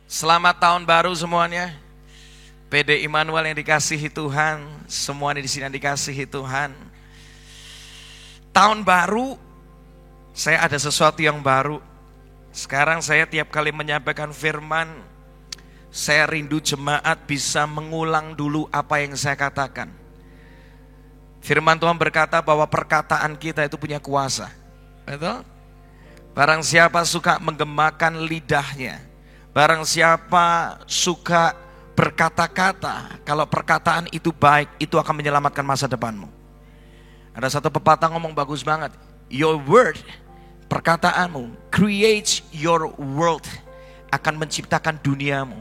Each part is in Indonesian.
Selamat tahun baru semuanya. PD Immanuel yang dikasihi Tuhan, semuanya di sini yang dikasihi Tuhan. Tahun baru, saya ada sesuatu yang baru. Sekarang saya tiap kali menyampaikan firman, saya rindu jemaat bisa mengulang dulu apa yang saya katakan. Firman Tuhan berkata bahwa perkataan kita itu punya kuasa. Betul? Barang siapa suka menggemakan lidahnya, barang siapa suka berkata-kata, kalau perkataan itu baik, itu akan menyelamatkan masa depanmu. Ada satu pepatah ngomong bagus banget. Your word, perkataanmu, creates your world, akan menciptakan duniamu.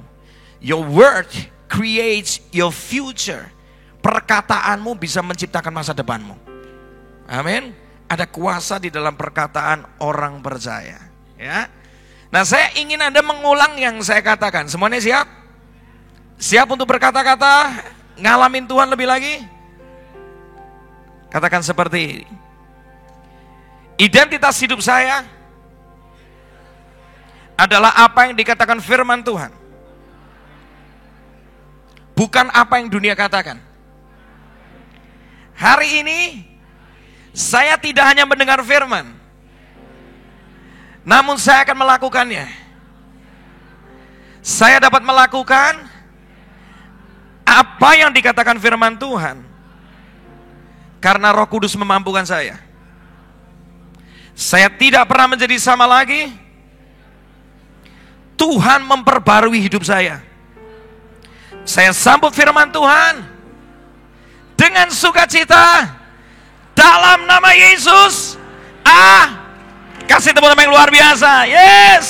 Your word creates your future. Perkataanmu bisa menciptakan masa depanmu. Amin. Ada kuasa di dalam perkataan orang percaya. Ya. Nah, saya ingin Anda mengulang yang saya katakan. Semuanya siap? Siap untuk berkata-kata, ngalamin Tuhan lebih lagi? Katakan seperti ini. Identitas hidup saya adalah apa yang dikatakan firman Tuhan. Bukan apa yang dunia katakan. Hari ini saya tidak hanya mendengar firman, namun saya akan melakukannya. Saya dapat melakukan apa yang dikatakan firman Tuhan karena Roh Kudus memampukan saya. Saya tidak pernah menjadi sama lagi. Tuhan memperbarui hidup saya. Saya sambut firman Tuhan dengan sukacita dalam nama Yesus. Kasih tepuk tangan yang luar biasa. Yes.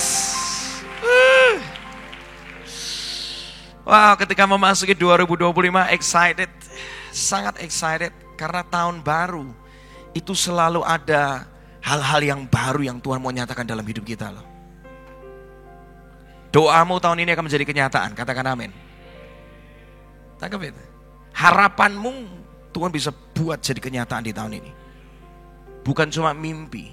Wow, ketika memasuki 2025 excited, sangat excited karena tahun baru itu selalu ada hal-hal yang baru yang Tuhan mau nyatakan dalam hidup kita loh. Doamu tahun ini akan menjadi kenyataan, katakan amin. Tangkap itu. Harapanmu Tuhan bisa buat jadi kenyataan di tahun ini. Bukan cuma mimpi.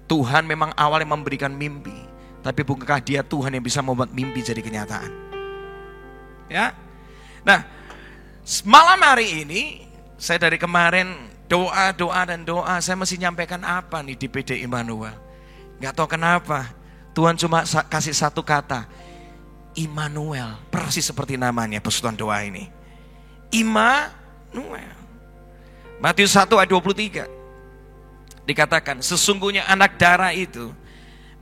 Tuhan memang awalnya memberikan mimpi, tapi bukankah Dia Tuhan yang bisa membuat mimpi jadi kenyataan? Ya. Nah, malam hari ini saya dari kemarin doa dan doa, saya mesti nyampaikan apa nih di PD Immanuel? Gak tahu kenapa Tuhan cuma kasih satu kata, Immanuel, persis seperti namanya persekutuan doa ini. Immanuel. Matius 1 ayat 23 dikatakan, sesungguhnya anak darah itu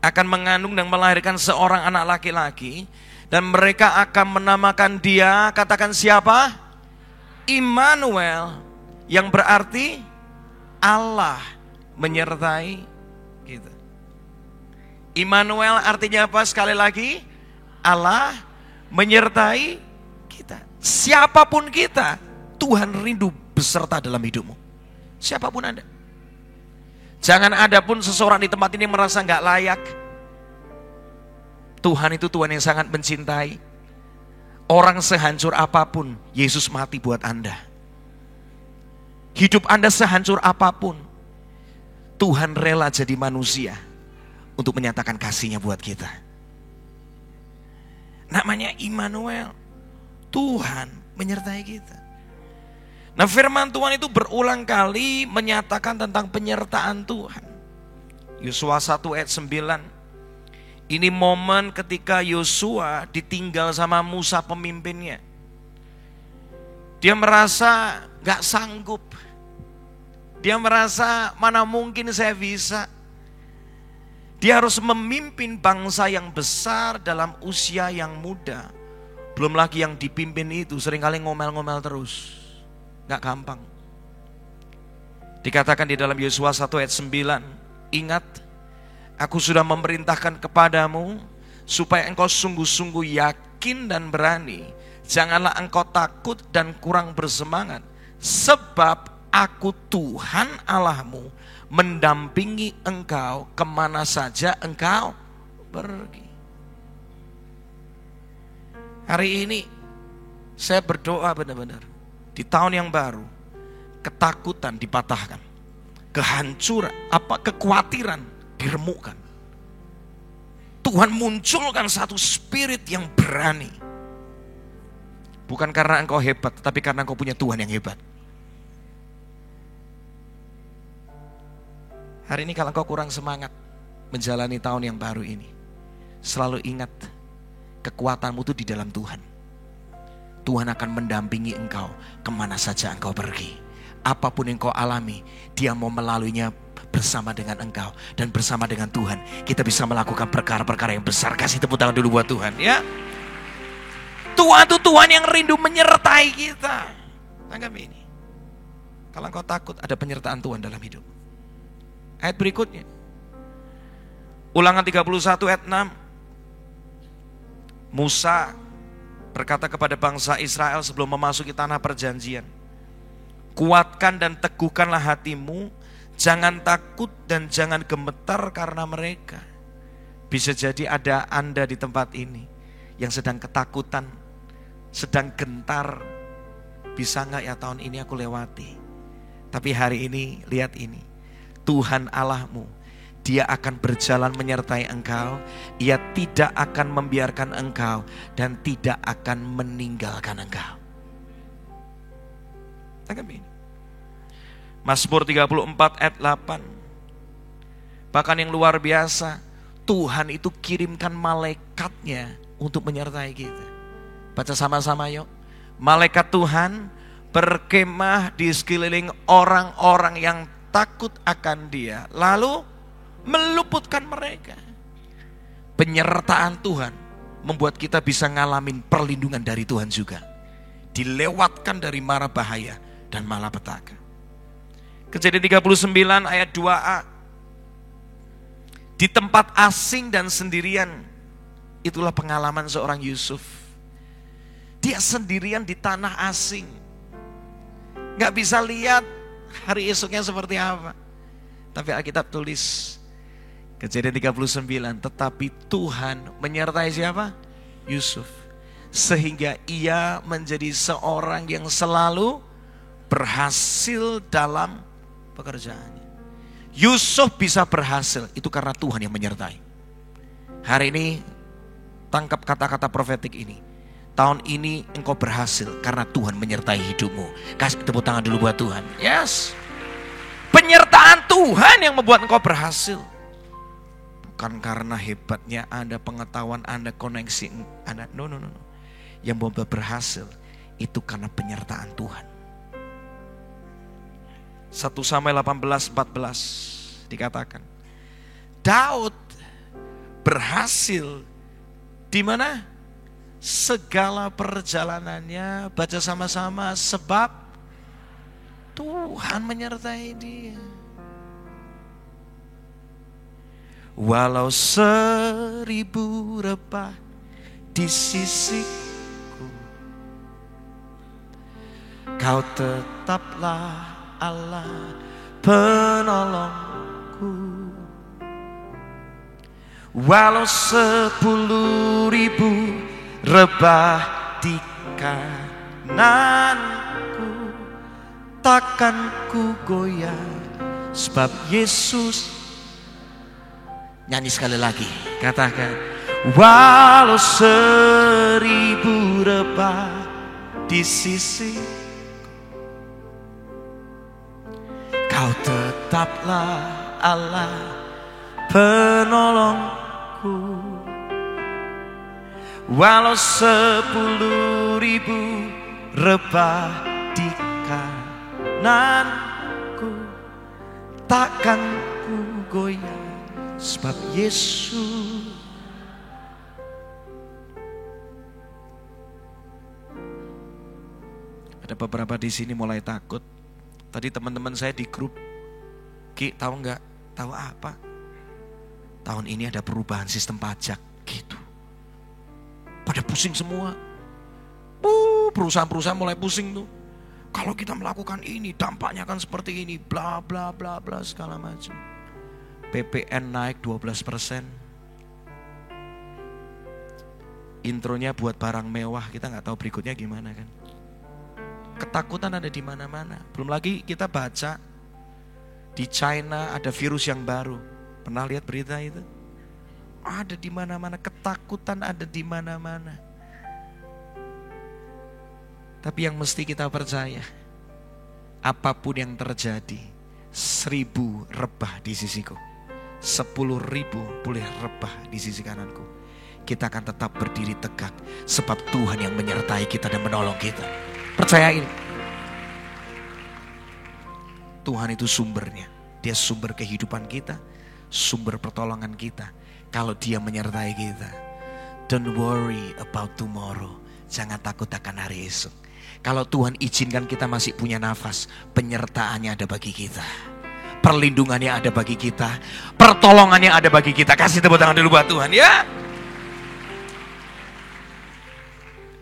akan mengandung dan melahirkan seorang anak laki-laki, dan mereka akan menamakan dia, katakan siapa? Immanuel, yang berarti Allah menyertai kita. Immanuel artinya apa? Sekali lagi, Allah menyertai kita. Siapapun kita, Tuhan rindu beserta dalam hidupmu. Siapapun Anda. Jangan ada pun seseorang di tempat ini merasa gak layak. Tuhan itu Tuhan yang sangat mencintai. Orang sehancur apapun, Yesus mati buat Anda. Hidup Anda sehancur apapun, Tuhan rela jadi manusia untuk menyatakan kasih-Nya buat kita. Namanya Immanuel. Tuhan menyertai kita. Nah, firman Tuhan itu berulang kali menyatakan tentang penyertaan Tuhan. Yosua 1 ayat 9. Ini momen ketika Yosua ditinggal sama Musa pemimpinnya. Dia merasa gak sanggup. Dia merasa mana mungkin saya bisa. Dia harus memimpin bangsa yang besar dalam usia yang muda. Belum lagi yang dipimpin itu seringkali ngomel-ngomel terus. Gak gampang. Dikatakan di dalam Yosua 1 ayat 9, ingat, aku sudah memerintahkan kepadamu supaya engkau sungguh-sungguh yakin dan berani. Janganlah engkau takut dan kurang bersemangat, sebab aku Tuhan Allahmu mendampingi engkau kemana saja engkau pergi. Hari ini saya berdoa benar-benar di tahun yang baru, ketakutan dipatahkan, kehancuran, kekhawatiran diremukkan. Tuhan munculkan satu spirit yang berani. Bukan karena engkau hebat, tapi karena engkau punya Tuhan yang hebat. Hari ini kalau engkau kurang semangat menjalani tahun yang baru ini, selalu ingat kekuatanmu itu di dalam Tuhan. Tuhan akan mendampingi engkau kemana saja engkau pergi. Apapun yang engkau alami, Dia mau melaluinya bersama dengan engkau. Dan bersama dengan Tuhan kita bisa melakukan perkara-perkara yang besar. Kasih tepuk tangan dulu buat Tuhan ya. Tuhan itu Tuhan yang rindu menyertai kita. Tanggap ini. Kalau engkau takut, ada penyertaan Tuhan dalam hidup. Ayat berikutnya, Ulangan 31 ayat 6. Musa berkata kepada bangsa Israel sebelum memasuki tanah perjanjian, kuatkan dan teguhkanlah hatimu, jangan takut dan jangan gemetar karena mereka. Bisa jadi ada Anda di tempat ini yang sedang ketakutan, sedang gentar. Bisa gak ya tahun ini aku lewati? Tapi hari ini, lihat ini, Tuhan Allahmu, Dia akan berjalan menyertai engkau. Ia tidak akan membiarkan engkau dan tidak akan meninggalkan engkau. Tangkap ini. Mazmur 34 ayat 8. Bahkan yang luar biasa, Tuhan itu kirimkan malaikatnya untuk menyertai kita. Baca sama-sama yuk. Malaikat Tuhan berkemah di sekeliling orang-orang yang takut akan Dia, lalu meluputkan mereka. Penyertaan Tuhan membuat kita bisa ngalamin perlindungan dari Tuhan juga. Dilewatkan dari mara bahaya dan malapetaka. Kejadian 39 ayat 2a. Di tempat asing dan sendirian, itulah pengalaman seorang Yusuf. Dia sendirian di tanah asing. Gak bisa lihat hari esoknya seperti apa. Tapi Alkitab tulis, Kejadian 39, tetapi Tuhan menyertai siapa? Yusuf. Sehingga ia menjadi seorang yang selalu berhasil dalam pekerjaannya. Yusuf bisa berhasil, itu karena Tuhan yang menyertai. Hari ini, tangkap kata-kata profetik ini. Tahun ini engkau berhasil karena Tuhan menyertai hidupmu. Kasih tepuk tangan dulu buat Tuhan. Yes. Penyertaan Tuhan yang membuat engkau berhasil. Bukan karena hebatnya Anda, pengetahuan Anda, koneksi Anda. No. Yang membuat berhasil itu karena penyertaan Tuhan. 1 Samuel 18:14 dikatakan, Daud berhasil di mana? Segala perjalanannya, baca sama-sama, sebab Tuhan menyertai dia. Walau 1000 rebah di sisiku, Kau tetaplah Allah penolongku. Walau 10.000 rebah di kananku, takkan ku goyah, sebab Yesus. Nyanyi sekali lagi, katakan, walau 1000 rebah di sisi, Kau tetaplah Allah penolongku. Walau 10.000 rebah di kananku, takkan ku goyah, sebab Yesus. Ada beberapa di sini mulai takut. Tadi teman-teman saya di grup, Ki, tahu nggak? Tahu apa? Tahun ini ada perubahan sistem pajak, gitu. Pada pusing semua. Perusahaan-perusahaan mulai pusing tuh. Kalau kita melakukan ini, dampaknya akan seperti ini, bla bla bla bla segala macam. PPN naik 12%. Intronya buat barang mewah, kita nggak tahu berikutnya gimana kan. Ketakutan ada di mana-mana. Belum lagi kita baca di China ada virus yang baru. Pernah lihat berita itu? ada di mana-mana, ketakutan ada di mana-mana. Tapi yang mesti kita percaya, apapun yang terjadi, 1000 rebah di sisiku, 10.000 boleh rebah di sisi kananku, kita akan tetap berdiri tegak, sebab Tuhan yang menyertai kita dan menolong kita. Percaya ini. Tuhan itu sumbernya. Dia sumber kehidupan kita, sumber pertolongan kita. Kalau Dia menyertai kita, don't worry about tomorrow. Jangan takut akan hari esok. Kalau Tuhan izinkan kita masih punya nafas, penyertaannya ada bagi kita. Perlindungannya ada bagi kita. Pertolongannya ada bagi kita. Kasih tepuk tangan dulu buat Tuhan ya.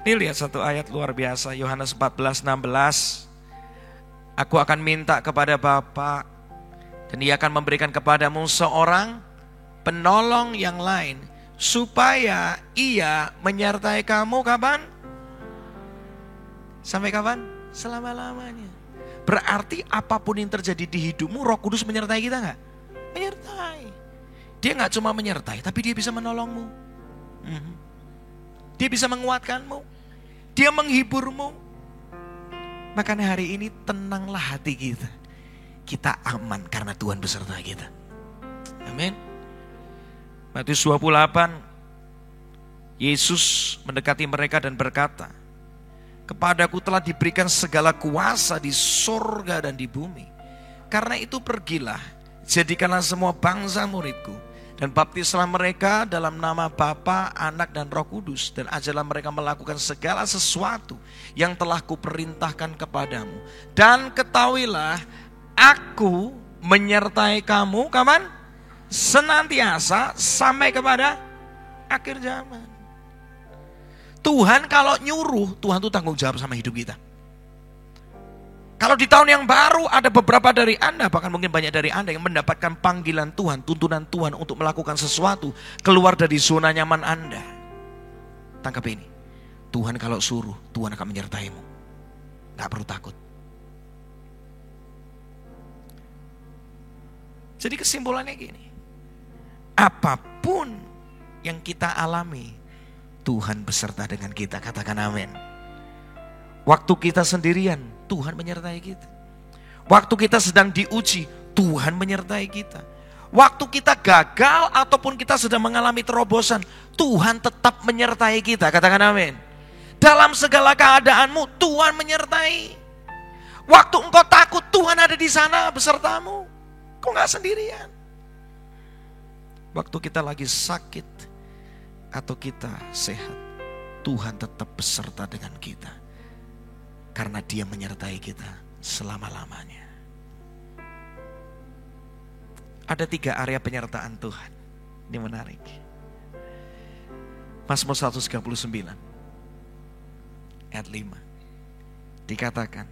Ini lihat satu ayat luar biasa. Yohanes 14:16. Aku akan minta kepada Bapa, dan Dia akan memberikan kepadamu seorang penolong yang lain, supaya Ia menyertai kamu kapan? Sampai kapan? Selama-lamanya. Berarti apapun yang terjadi di hidupmu, Roh Kudus menyertai kita gak? Menyertai. Dia gak cuma menyertai, tapi Dia bisa menolongmu. Dia bisa menguatkanmu. Dia menghiburmu. Makanya hari ini tenanglah hati kita. Kita aman karena Tuhan beserta kita. Amin. Matius 28. Yesus mendekati mereka dan berkata, kepadaku telah diberikan segala kuasa di sorga dan di bumi. Karena itu pergilah, jadikanlah semua bangsa muridku, dan baptislah mereka dalam nama Bapa, Anak, dan Roh Kudus, dan ajarlah mereka melakukan segala sesuatu yang telah kuperintahkan kepadamu. Dan ketahuilah, aku menyertai kamu kapan? Senantiasa sampai kepada akhir zaman. Tuhan kalau nyuruh, Tuhan tuh tanggung jawab sama hidup kita. Kalau di tahun yang baru ada beberapa dari Anda, bahkan mungkin banyak dari Anda yang mendapatkan panggilan Tuhan, tuntunan Tuhan untuk melakukan sesuatu keluar dari zona nyaman Anda. Tangkap ini. Tuhan kalau suruh, Tuhan akan menyertaimu. Gak perlu takut. Jadi kesimpulannya gini. Apapun yang kita alami, Tuhan beserta dengan kita, katakan amin. Waktu kita sendirian, Tuhan menyertai kita. Waktu kita sedang diuji, Tuhan menyertai kita. Waktu kita gagal ataupun kita sedang mengalami terobosan, Tuhan tetap menyertai kita, katakan amin. Dalam segala keadaanmu, Tuhan menyertai. Waktu engkau takut, Tuhan ada di sana besertamu. Kau gak sendirian. Waktu kita lagi sakit atau kita sehat, Tuhan tetap beserta dengan kita. Karena Dia menyertai kita selama-lamanya. Ada 3 area penyertaan Tuhan. Ini menarik. Mazmur 139 ayat 5. Dikatakan,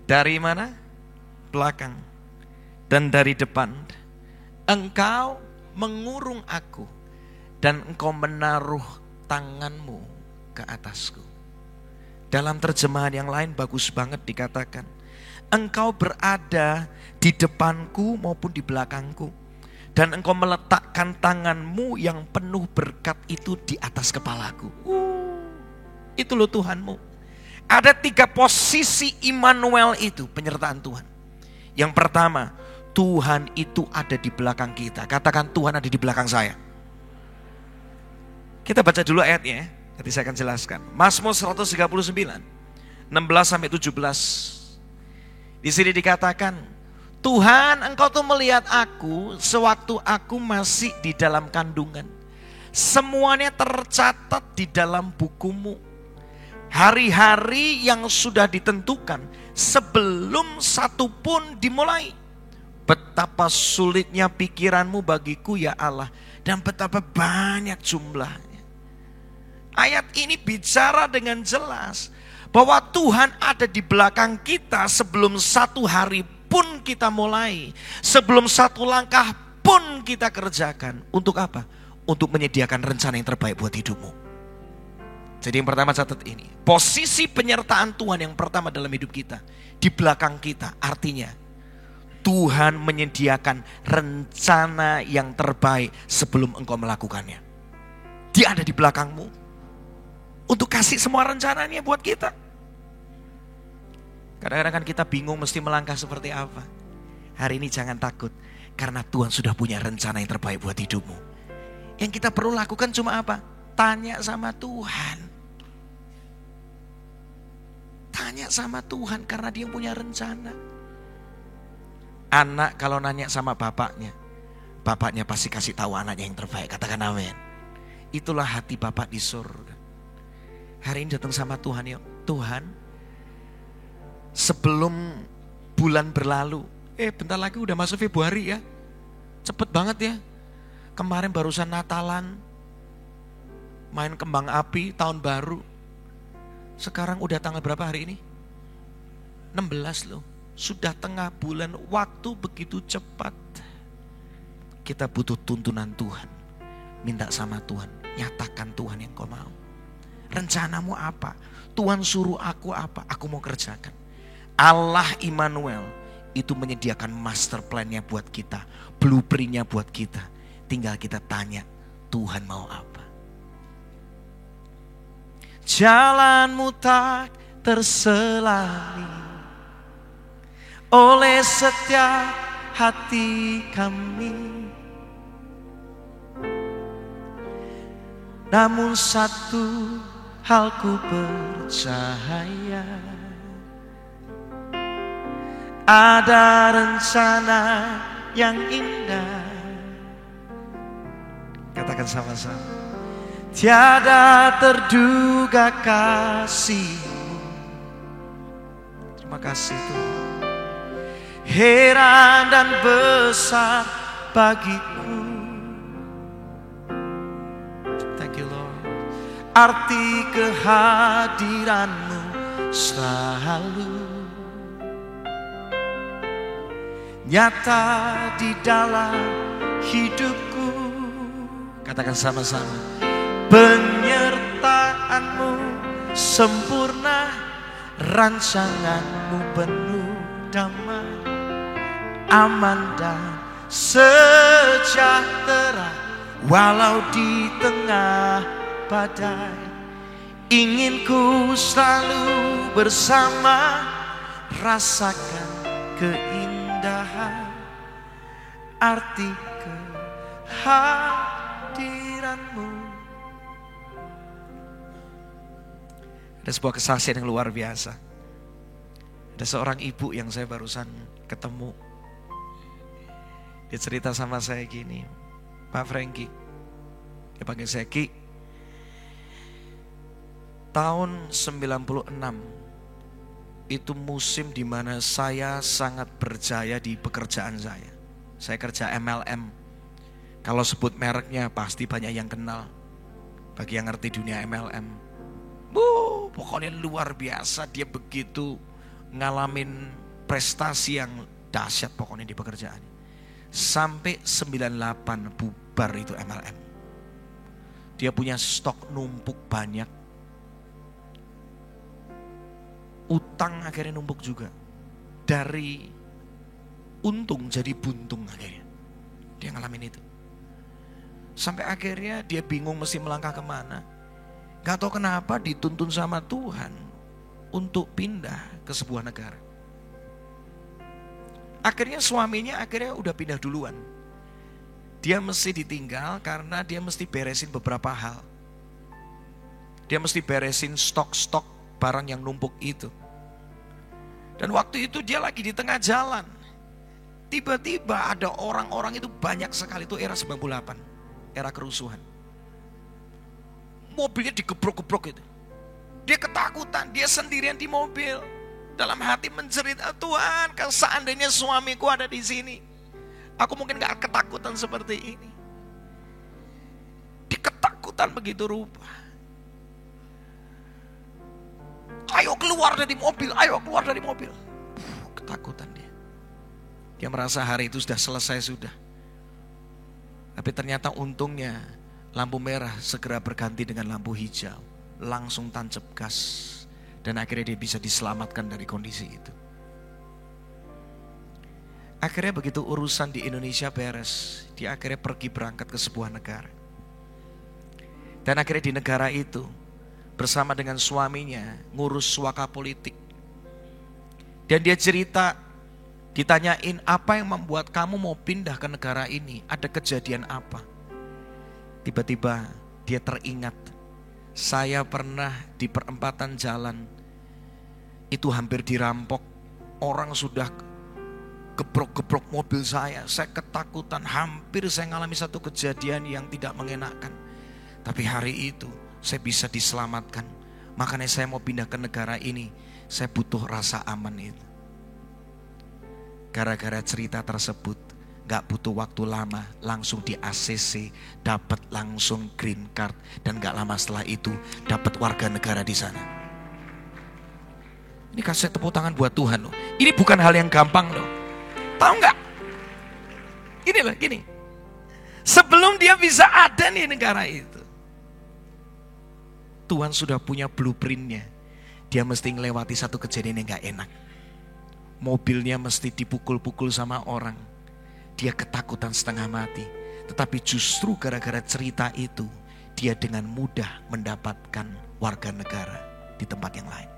dari mana? Belakang dan dari depan. Engkau mengurung aku, dan engkau menaruh tanganmu ke atasku. Dalam terjemahan yang lain bagus banget dikatakan, engkau berada di depanku maupun di belakangku, dan engkau meletakkan tanganmu yang penuh berkat itu di atas kepalaku. Itu loh Tuhanmu. Ada 3 posisi Immanuel itu, penyertaan Tuhan. Yang pertama, Tuhan itu ada di belakang kita. Katakan, Tuhan ada di belakang saya. Kita baca dulu ayatnya ya. Nanti saya akan jelaskan. Mazmur 139 16-17. Di sini dikatakan, Tuhan, engkau tuh melihat aku sewaktu aku masih di dalam kandungan. Semuanya tercatat di dalam bukumu. Hari-hari yang sudah ditentukan sebelum satu pun dimulai. Betapa sulitnya pikiranmu bagiku ya Allah, dan betapa banyak jumlahnya. Ayat ini bicara dengan jelas bahwa Tuhan ada di belakang kita sebelum satu hari pun kita mulai, sebelum satu langkah pun kita kerjakan. Untuk apa? Untuk menyediakan rencana yang terbaik buat hidupmu. Jadi yang pertama catat ini, posisi penyertaan Tuhan yang pertama dalam hidup kita, di belakang kita. Artinya Tuhan menyediakan rencana yang terbaik sebelum engkau melakukannya. Dia ada di belakangmu untuk kasih semua rencananya buat kita. Kadang-kadang kan kita bingung mesti melangkah seperti apa. Hari ini jangan takut, karena Tuhan sudah punya rencana yang terbaik buat hidupmu. Yang kita perlu lakukan cuma apa? Tanya sama Tuhan. Tanya sama Tuhan karena Dia punya rencana. Anak kalau nanya sama bapaknya, bapaknya pasti kasih tahu anaknya yang terbaik. Katakan amin. Itulah hati Bapak di surga. Hari ini datang sama Tuhan yuk. Tuhan, sebelum bulan berlalu, bentar lagi udah masuk Februari ya. Cepet banget ya. Kemarin barusan Natalan, main kembang api, tahun baru. Sekarang udah tanggal berapa hari ini? 16 loh. Sudah tengah bulan, waktu begitu cepat. Kita butuh tuntunan Tuhan. Minta sama Tuhan, nyatakan Tuhan yang kau mau. Rencanamu apa? Tuhan suruh aku apa? Aku mau kerjakan. Allah Immanuel itu menyediakan master plan-nya buat kita, blueprint-nya buat kita. Tinggal kita tanya, Tuhan mau apa? Jalanmu tak terselami oleh setiap hati kami. Namun satu hal ku percaya, ada rencana yang indah. Katakan sama-sama. Tiada terduga kasih-Mu. Terima kasih Tuhan. Heran dan besar bagiku. Thank you Lord. Arti kehadiran-Mu selalu nyata di dalam hidupku. Katakan sama-sama. Penyertaan-Mu sempurna, rancangan-Mu penuh damai, aman dan sejahtera. Walau di tengah badai, ingin ku selalu bersama, rasakan keindahan arti kehadiran-Mu. Ada sebuah kesaksian yang luar biasa. Ada seorang ibu yang saya barusan ketemu. Dia cerita sama saya gini, Pak Franky, dia panggil saya Ki. Tahun 96 itu musim di mana saya sangat berjaya di pekerjaan saya. Saya kerja MLM. Kalau sebut mereknya pasti banyak yang kenal. Bagi yang ngerti dunia MLM. Pokoknya luar biasa, dia begitu ngalamin prestasi yang dahsyat pokoknya di pekerjaan. Sampai 98 bubar itu MLM. Dia punya stok numpuk banyak. Utang akhirnya numpuk juga. Dari untung jadi buntung akhirnya. Dia ngalamin itu. Sampai akhirnya dia bingung mesti melangkah kemana. Gak tahu kenapa dituntun sama Tuhan untuk pindah ke sebuah negara. Akhirnya suaminya udah pindah duluan. Dia mesti ditinggal karena dia mesti beresin beberapa hal. Dia mesti beresin stok-stok barang yang numpuk itu. Dan waktu itu dia lagi di tengah jalan. Tiba-tiba ada orang-orang itu banyak sekali, itu era 98, era kerusuhan. Mobilnya digebrok-gebrok itu. Dia ketakutan, dia sendirian di mobil. Dalam hati menjerit, Tuhan, kalau seandainya suamiku ada di sini, aku mungkin gak ketakutan seperti ini. Dia ketakutan begitu rupa. Ayo keluar dari mobil, ayo keluar dari mobil. Ketakutan dia. Dia merasa hari itu sudah selesai sudah. Tapi ternyata untungnya lampu merah segera berganti dengan lampu hijau. Langsung tancap gas. Dan akhirnya dia bisa diselamatkan dari kondisi itu. Akhirnya begitu urusan di Indonesia beres, dia akhirnya pergi berangkat ke sebuah negara. Dan akhirnya di negara itu bersama dengan suaminya ngurus suaka politik. Dan dia cerita, ditanyain apa yang membuat kamu mau pindah ke negara ini, ada kejadian apa? Tiba-tiba dia teringat, saya pernah di perempatan jalan, itu hampir dirampok, orang sudah gebrok-gebrok mobil saya ketakutan, hampir saya mengalami satu kejadian yang tidak mengenakan. Tapi hari itu saya bisa diselamatkan, makanya saya mau pindah ke negara ini, saya butuh rasa aman itu. Gara-gara cerita tersebut, gak butuh waktu lama, langsung di ACC, dapat langsung green card, dan gak lama setelah itu dapat warga negara di sana. Ini kasih tepuk tangan buat Tuhan loh. Ini bukan hal yang gampang loh. Tahu nggak? Ini loh, gini. Sebelum dia bisa ada nih negara itu, Tuhan sudah punya blueprintnya. Dia mesti ngelewati satu kejadian yang gak enak. Mobilnya mesti dipukul-pukul sama orang. Dia ketakutan setengah mati. Tetapi justru gara-gara cerita itu, dia dengan mudah mendapatkan warga negara di tempat yang lain.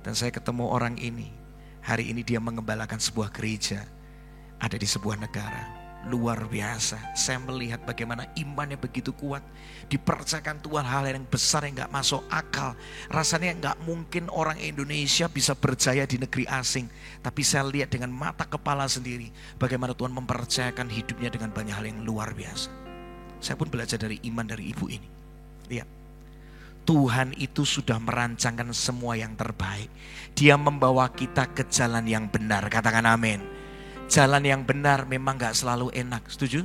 Dan saya ketemu orang ini. Hari ini dia mengembalakan sebuah gereja, ada di sebuah negara. Luar biasa. Saya melihat bagaimana imannya begitu kuat. Dipercayakan Tuhan hal yang besar yang gak masuk akal. Rasanya gak mungkin orang Indonesia bisa berjaya di negeri asing. Tapi saya lihat dengan mata kepala sendiri bagaimana Tuhan mempercayakan hidupnya dengan banyak hal yang luar biasa. Saya pun belajar dari iman dari ibu ini. Lihat, Tuhan itu sudah merancangkan semua yang terbaik. Dia membawa kita ke jalan yang benar. Katakan amin. Jalan yang benar memang gak selalu enak. Setuju?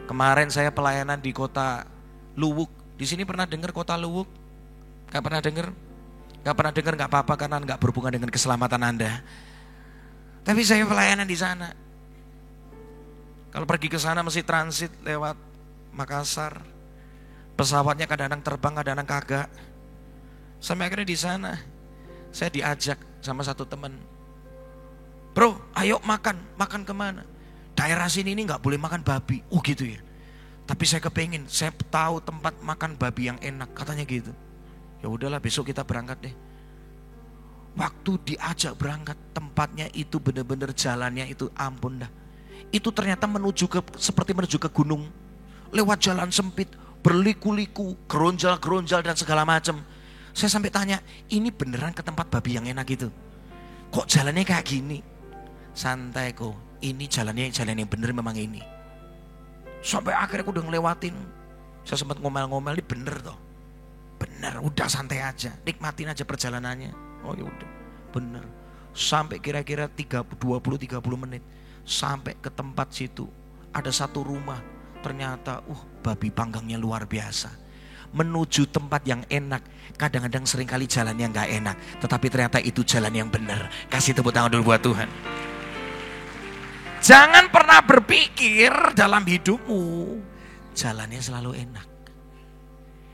Kemarin saya pelayanan di kota Luwuk. Di sini pernah dengar kota Luwuk? Gak pernah dengar? Gak pernah dengar gak apa-apa karena gak berhubungan dengan keselamatan Anda. Tapi saya pelayanan di sana. Kalau pergi ke sana mesti transit lewat Makassar. Pesawatnya kadang-kadang terbang, kadang-kadang kagak. Sampai akhirnya di sana saya diajak sama satu teman. Bro, ayo makan. Makan kemana? Daerah sini ini gak boleh makan babi. Oh gitu ya. Tapi saya kepengen, saya tahu tempat makan babi yang enak, katanya gitu. Ya udahlah, besok kita berangkat deh. Waktu diajak berangkat, tempatnya itu benar-benar jalannya itu ampun dah. Itu ternyata seperti menuju ke gunung. Lewat jalan sempit, berliku-liku, geronjal-geronjal dan segala macam. Saya sampai tanya, ini beneran ke tempat babi yang enak itu? Kok jalannya kayak gini? Santai kok, ini jalan yang bener memang ini. Sampai akhirnya aku udah ngelewatin. Saya sempat ngomel-ngomel, ini bener toh. Bener, udah santai aja, nikmatin aja perjalanannya. Oh ya udah, bener. Sampai kira-kira 20-30 menit. Sampai ke tempat situ, ada satu rumah. Ternyata babi panggangnya luar biasa. Menuju tempat yang enak, kadang-kadang seringkali jalannya gak enak, tetapi ternyata itu jalan yang benar. Kasih tepuk tangan dulu buat Tuhan. Jangan pernah berpikir dalam hidupmu jalannya selalu enak,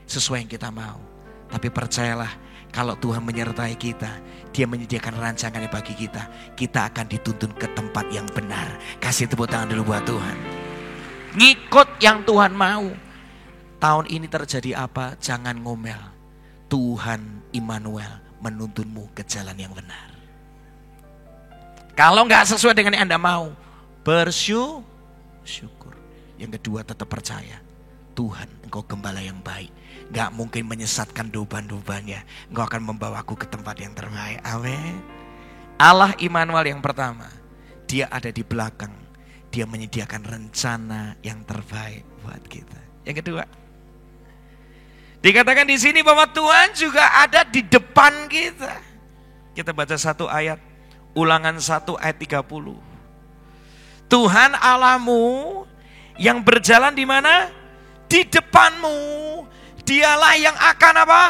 sesuai yang kita mau. Tapi percayalah, kalau Tuhan menyertai kita, Dia menyediakan rancangannya bagi kita, kita akan dituntun ke tempat yang benar. Kasih tepuk tangan dulu buat Tuhan. Ngikut yang Tuhan mau. Tahun ini terjadi apa? Jangan ngomel. Tuhan Immanuel menuntunmu ke jalan yang benar. Kalau gak sesuai dengan yang Anda mau, bersyukur. Yang kedua, tetap percaya. Tuhan, Engkau gembala yang baik. Gak mungkin menyesatkan doban-dobannya. Engkau akan membawaku ke tempat yang terbaik. Amin. Allah Immanuel yang pertama, Dia ada di belakang. Dia menyediakan rencana yang terbaik buat kita. Yang kedua, dikatakan di sini bahwa Tuhan juga ada di depan kita. Kita baca satu ayat, Ulangan 1 ayat 30. Tuhan Allahmu yang berjalan di mana? Di depanmu. Dialah yang akan apa?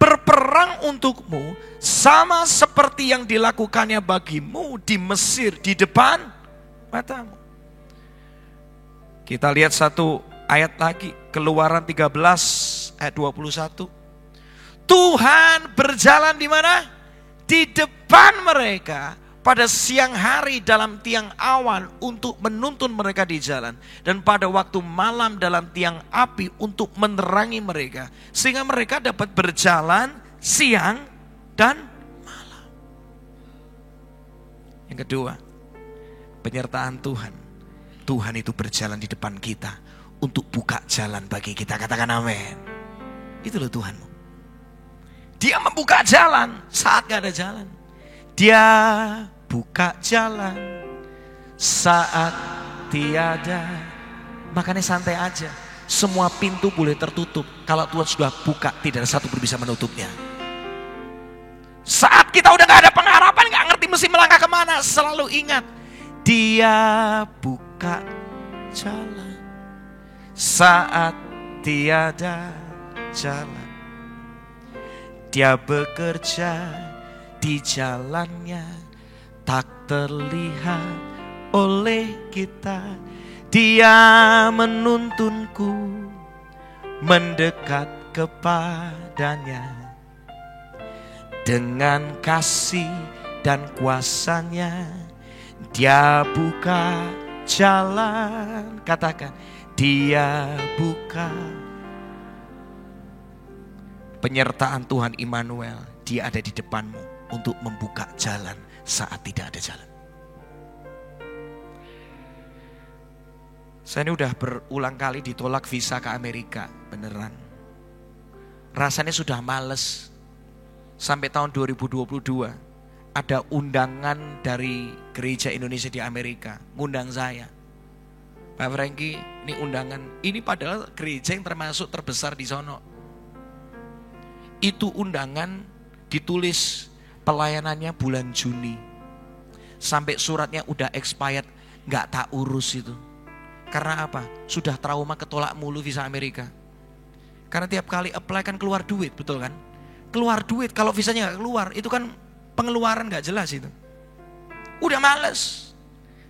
Berperang untukmu, sama seperti yang dilakukannya bagimu di Mesir di depan matamu. Kita lihat satu ayat lagi, Keluaran 13 ayat 21. Tuhan berjalan di mana? Di depan mereka, pada siang hari dalam tiang awan untuk menuntun mereka di jalan, dan pada waktu malam dalam tiang api untuk menerangi mereka, sehingga mereka dapat berjalan siang dan malam. Yang kedua, penyertaan Tuhan. Tuhan itu berjalan di depan kita untuk buka jalan bagi kita. Katakan amin. Itu loh Tuhanmu. Dia membuka jalan saat gak ada jalan. Dia buka jalan saat tiada. Makanya santai aja. Semua pintu boleh tertutup. Kalau Tuhan sudah buka, tidak ada satu pun bisa menutupnya. Saat kita udah gak ada pengharapan, gak ngerti mesti melangkah kemana, selalu ingat, Dia buka jalan saat tiada jalan. Dia bekerja di jalannya, tak terlihat oleh kita. Dia menuntunku mendekat kepadanya. Dengan kasih dan kuasanya, Dia buka jalan. Katakan, Dia buka. Penyertaan Tuhan Immanuel, Dia ada di depanmu untuk membuka jalan saat tidak ada jalan. Saya ini udah berulang kali ditolak visa ke Amerika, beneran. Rasanya sudah males. Sampai tahun 2022 ada undangan dari gereja Indonesia di Amerika, ngundang saya. Pak Franky, ini undangan. Ini padahal gereja yang termasuk terbesar di sono. Itu undangan ditulis pelayanannya bulan Juni. Sampai suratnya udah expired, gak tak urus itu. Karena apa? Sudah trauma ketolak mulu visa Amerika. Karena tiap kali apply kan keluar duit, betul kan? Keluar duit, kalau visanya gak keluar, itu kan pengeluaran gak jelas itu. Udah males.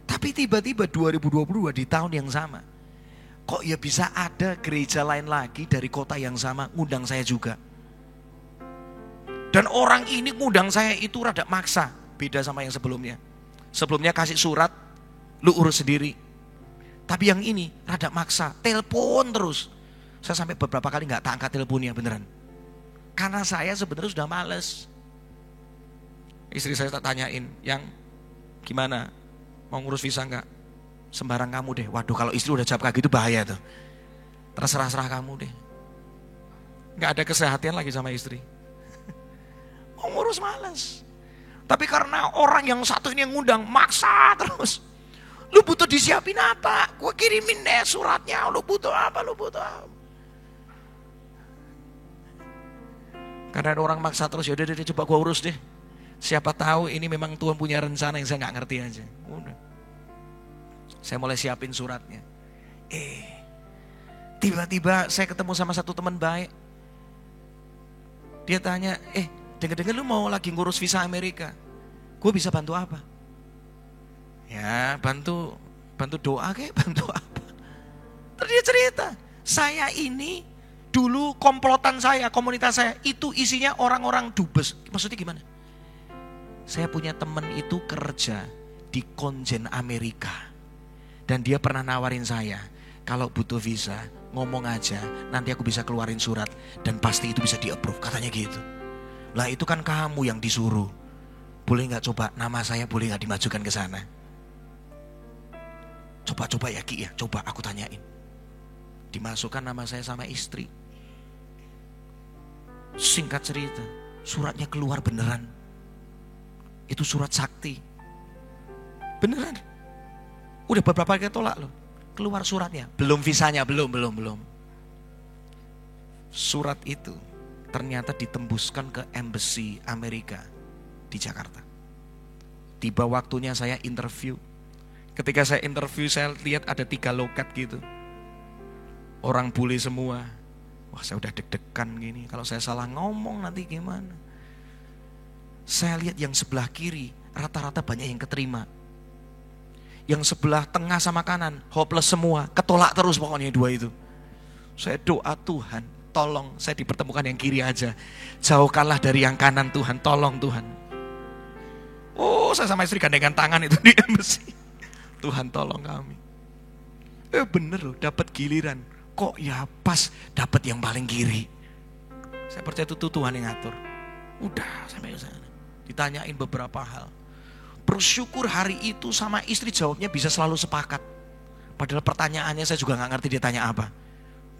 Tapi tiba-tiba 2022 di tahun yang sama, kok ya bisa ada gereja lain lagi dari kota yang sama ngundang saya juga. Dan orang ini ngundang saya itu rada maksa, beda sama yang sebelumnya. Sebelumnya kasih surat, lu urus sendiri. Tapi yang ini rada maksa, telepon terus. Saya sampai beberapa kali gak tak angkat teleponnya beneran. Karena saya sebenarnya sudah males. Istri saya tak tanyain, yang gimana? Mau ngurus visa gak? Sembarang kamu deh. Waduh, kalau istri udah jawab kayak gitu bahaya tuh. Terserah-serah kamu deh. Gak ada kesehatan lagi sama istri. Mau ngurus males. Tapi karena orang yang satu ini yang ngundang, maksa terus. Lu butuh disiapin apa? Gue kirimin deh suratnya. Lu butuh apa? Lu butuh apa? Karena ada orang maksa terus, yaudah deh coba gue urus deh. Siapa tahu ini memang Tuhan punya rencana yang saya gak ngerti aja. Udah. Saya mulai siapin suratnya. Tiba-tiba saya ketemu sama satu teman baik. Dia tanya, dengar-dengar lu mau lagi ngurus visa Amerika. Gue bisa bantu apa? Ya bantu doa kayak, bantu apa? Terus dia cerita, saya ini dulu komplotan saya, komunitas saya itu isinya orang-orang dubes. Maksudnya gimana? Saya punya teman itu kerja di konjen Amerika. Dan dia pernah nawarin saya, kalau butuh visa ngomong aja, nanti aku bisa keluarin surat dan pasti itu bisa di-approve, katanya gitu. Lah itu kan kamu yang disuruh. Boleh gak coba nama saya boleh gak dimajukan ke sana? Coba ya Ki ya, coba aku tanyain. Dimasukkan nama saya sama istri. Singkat cerita, suratnya keluar beneran. Itu surat sakti. Beneran. Udah beberapa kali tolak loh. Keluar suratnya, belum visanya, belum. Surat itu ternyata ditembuskan ke embassy Amerika di Jakarta. Tiba waktunya saya interview. Ketika saya interview, saya lihat ada 3 loket gitu. Orang bule semua. Wah, saya udah deg-degan gini. Kalau saya salah ngomong nanti gimana? Saya lihat yang sebelah kiri, rata-rata banyak yang keterima. Yang sebelah tengah sama kanan, hopeless semua. Ketolak terus pokoknya 2 itu. Saya doa, Tuhan, tolong saya dipertemukan yang kiri aja. Jauhkanlah dari yang kanan Tuhan, tolong Tuhan. Oh, saya sama istri gandengan tangan itu di embassy. Tuhan tolong kami. Bener loh, dapat giliran. Kok ya pas dapat yang paling kiri. Saya percaya itu Tuhan yang ngatur. Udah sampai ke sana. Ditanyain beberapa hal. Bersyukur hari itu sama istri jawabnya bisa selalu sepakat. Padahal pertanyaannya saya juga gak ngerti dia tanya apa.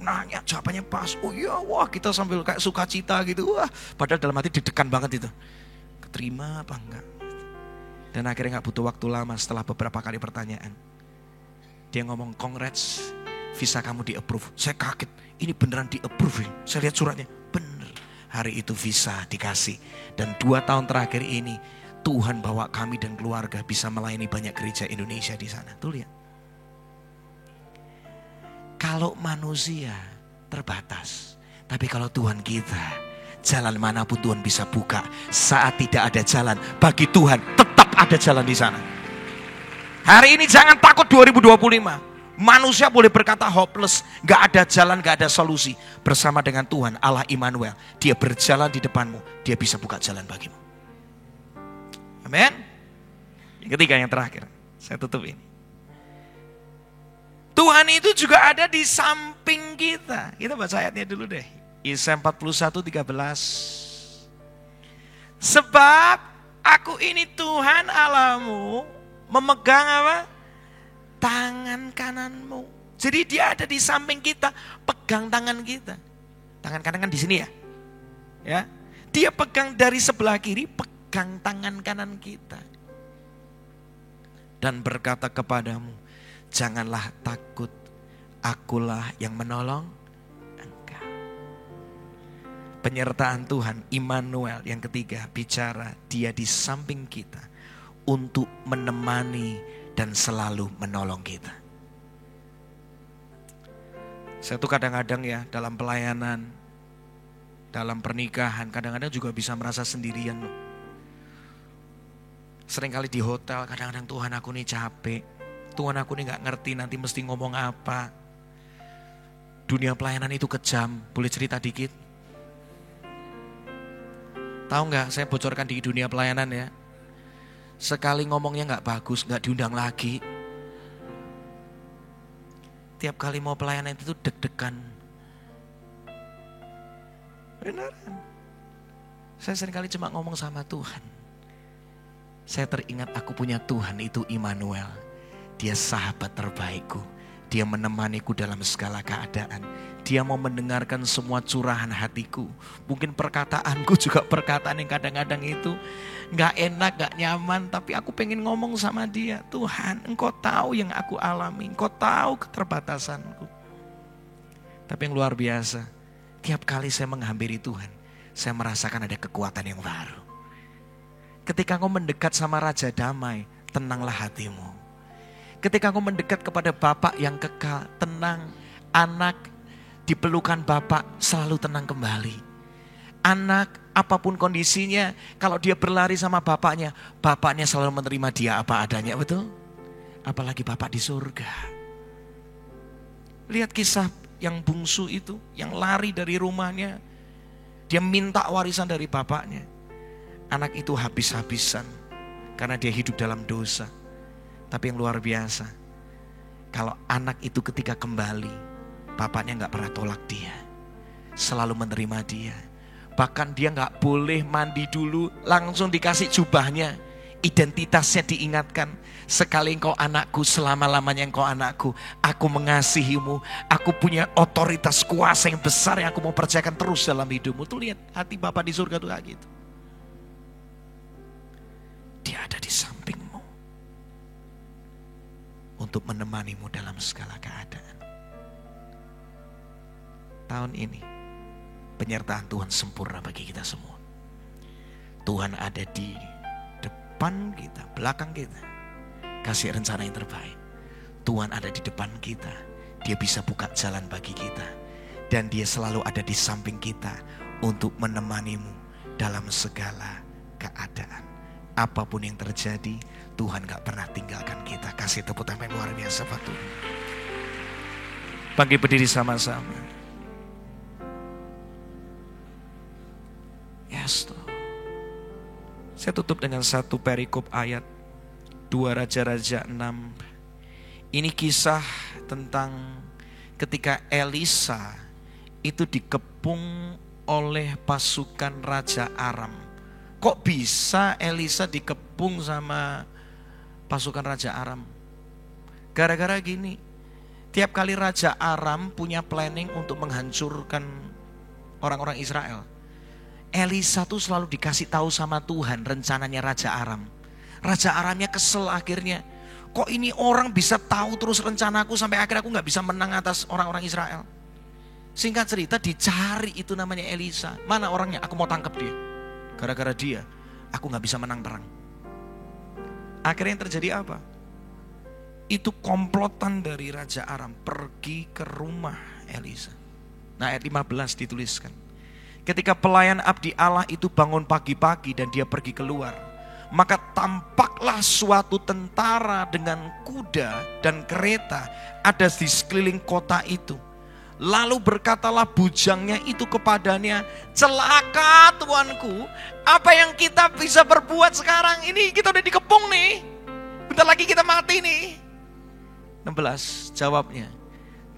Nanya jawabannya pas. Oh iya, wah kita sambil kayak sukacita gitu. Wah, padahal dalam hati deg-degan banget itu. Keterima apa enggak? Dan akhirnya gak butuh waktu lama setelah beberapa kali pertanyaan. Dia ngomong, congrats, visa kamu di-approve. Saya kaget, ini beneran di-approve. Saya lihat suratnya, bener. Hari itu visa dikasih. Dan 2 tahun terakhir ini, Tuhan bawa kami dan keluarga bisa melayani banyak gereja Indonesia di sana. Tuh lihat. Kalau manusia terbatas, tapi kalau Tuhan kita, jalan manapun Tuhan bisa buka. Saat tidak ada jalan, bagi Tuhan tetap ada jalan di sana. Hari ini jangan takut 2025. Manusia boleh berkata hopeless, gak ada jalan, gak ada solusi. Bersama dengan Tuhan, Allah Immanuel, Dia berjalan di depanmu, Dia bisa buka jalan bagimu. Amin. Yang ketiga, yang terakhir, saya tutup ini. Tuhan itu juga ada di samping kita. Kita baca ayatnya dulu deh. Yesaya 41:13. Sebab aku ini Tuhan Allahmu, memegang apa? Tangan kananmu. Jadi dia ada di samping kita, pegang tangan kita. Tangan kanan kan di sini ya. Ya. Dia pegang dari sebelah kiri, pegang tangan kanan kita. Dan berkata kepadamu, janganlah takut, akulah yang menolong engkau. Penyertaan Tuhan, Immanuel yang ketiga bicara, Dia di samping kita untuk menemani dan selalu menolong kita. Saya tuh kadang-kadang ya dalam pelayanan, dalam pernikahan, kadang-kadang juga bisa merasa sendirian loh. Seringkali di hotel, kadang-kadang Tuhan aku nih capek. Tuhan aku nih gak ngerti nanti mesti ngomong apa. Dunia pelayanan itu kejam, boleh cerita dikit? Tahu gak, saya bocorkan di dunia pelayanan ya. Sekali ngomongnya gak bagus, gak diundang lagi. Tiap kali mau pelayanan itu deg-degan. Beneran. Saya seringkali cuma ngomong sama Tuhan. Saya teringat aku punya Tuhan itu Immanuel. Dia sahabat terbaikku. Dia menemaniku dalam segala keadaan. Dia mau mendengarkan semua curahan hatiku. Mungkin perkataanku juga perkataan yang kadang-kadang itu gak enak, gak nyaman. Tapi aku pengen ngomong sama dia. Tuhan, Engkau tahu yang aku alami. Engkau tahu keterbatasanku. Tapi yang luar biasa, tiap kali saya menghampiri Tuhan, saya merasakan ada kekuatan yang baru. Ketika engkau mendekat sama Raja Damai, tenanglah hatimu. Ketika engkau mendekat kepada Bapa yang kekal, tenang. Anak di pelukan Bapa selalu tenang kembali. Anak apapun kondisinya, kalau dia berlari sama bapaknya, bapaknya selalu menerima dia apa adanya, betul? Apalagi Bapak di surga. Lihat kisah yang bungsu itu, yang lari dari rumahnya. Dia minta warisan dari bapaknya. Anak itu habis-habisan karena dia hidup dalam dosa. Tapi yang luar biasa, kalau anak itu ketika kembali, bapaknya gak pernah tolak dia. Selalu menerima dia. Bahkan dia gak boleh mandi dulu, langsung dikasih jubahnya. Identitasnya diingatkan. Sekali engkau anakku, selama-lamanya engkau anakku. Aku mengasihimu. Aku punya otoritas kuasa yang besar yang aku mau percayakan terus dalam hidupmu. Tuh lihat hati Bapa di surga tuh kayak gitu. Dia ada di sampingmu. Untuk menemanimu dalam segala keadaan. Tahun ini penyertaan Tuhan sempurna bagi kita semua. Tuhan ada di depan kita, belakang kita. Kasih rencana yang terbaik. Tuhan ada di depan kita. Dia bisa buka jalan bagi kita. Dan dia selalu ada di samping kita untuk menemanimu dalam segala keadaan. Apapun yang terjadi, Tuhan gak pernah tinggalkan kita. Kasih tepuk tangan yang luar biasa buat Tuhan. Bangkit berdiri sama-sama. Yes, Tuhan. Saya tutup dengan satu perikop ayat 2 Raja-Raja 6. Ini kisah tentang ketika Elisa itu dikepung oleh pasukan Raja Aram. Kok bisa Elisa dikepung sama pasukan Raja Aram? Gara-gara gini, tiap kali Raja Aram punya planning untuk menghancurkan orang-orang Israel, Elisa tuh selalu dikasih tahu sama Tuhan rencananya Raja Aram. Raja Aramnya kesel akhirnya. Kok ini orang bisa tahu terus rencanaku sampai akhirnya aku gak bisa menang atas orang-orang Israel. Singkat cerita dicari itu namanya Elisa. Mana orangnya? Aku mau tangkap dia. Gara-gara dia aku gak bisa menang perang. Akhirnya yang terjadi apa? Itu komplotan dari Raja Aram pergi ke rumah Elisa. Nah ayat 15 dituliskan. Ketika pelayan abdi Allah itu bangun pagi-pagi dan dia pergi keluar, maka tampaklah suatu tentara dengan kuda dan kereta ada di sekeliling kota itu. Lalu berkatalah bujangnya itu kepadanya, celaka tuanku, apa yang kita bisa berbuat sekarang? Ini kita udah dikepung nih, bentar lagi kita mati nih. 16 jawabnya,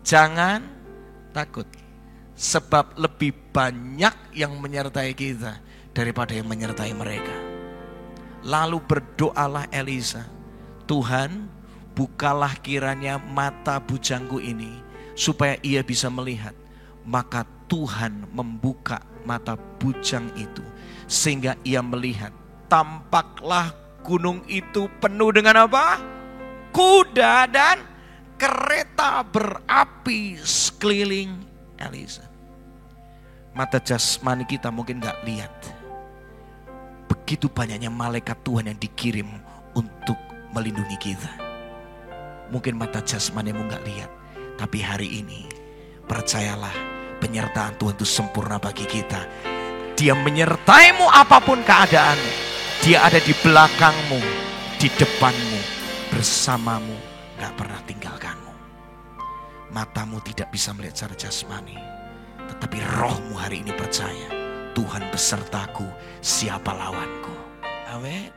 jangan takut, sebab lebih banyak yang menyertai kita daripada yang menyertai mereka. Lalu berdoalah Elisa, Tuhan bukalah kiranya mata bujangku ini supaya ia bisa melihat. Maka Tuhan membuka mata bujang itu sehingga ia melihat. Tampaklah gunung itu penuh dengan apa? Kuda dan kereta berapi sekeliling Elisa. Mata jasmani kita mungkin gak lihat. Begitu banyaknya malaikat Tuhan yang dikirim untuk melindungi kita. Mungkin mata jasmanimu gak lihat. Tapi hari ini percayalah, penyertaan Tuhan itu sempurna bagi kita. Dia menyertaimu apapun keadaanmu. Dia ada di belakangmu, di depanmu, bersamamu, gak pernah tinggalkanmu. Matamu tidak bisa melihat secara jasmani, tetapi rohmu hari ini percaya, Tuhan besertaku, siapa lawanku. Amin.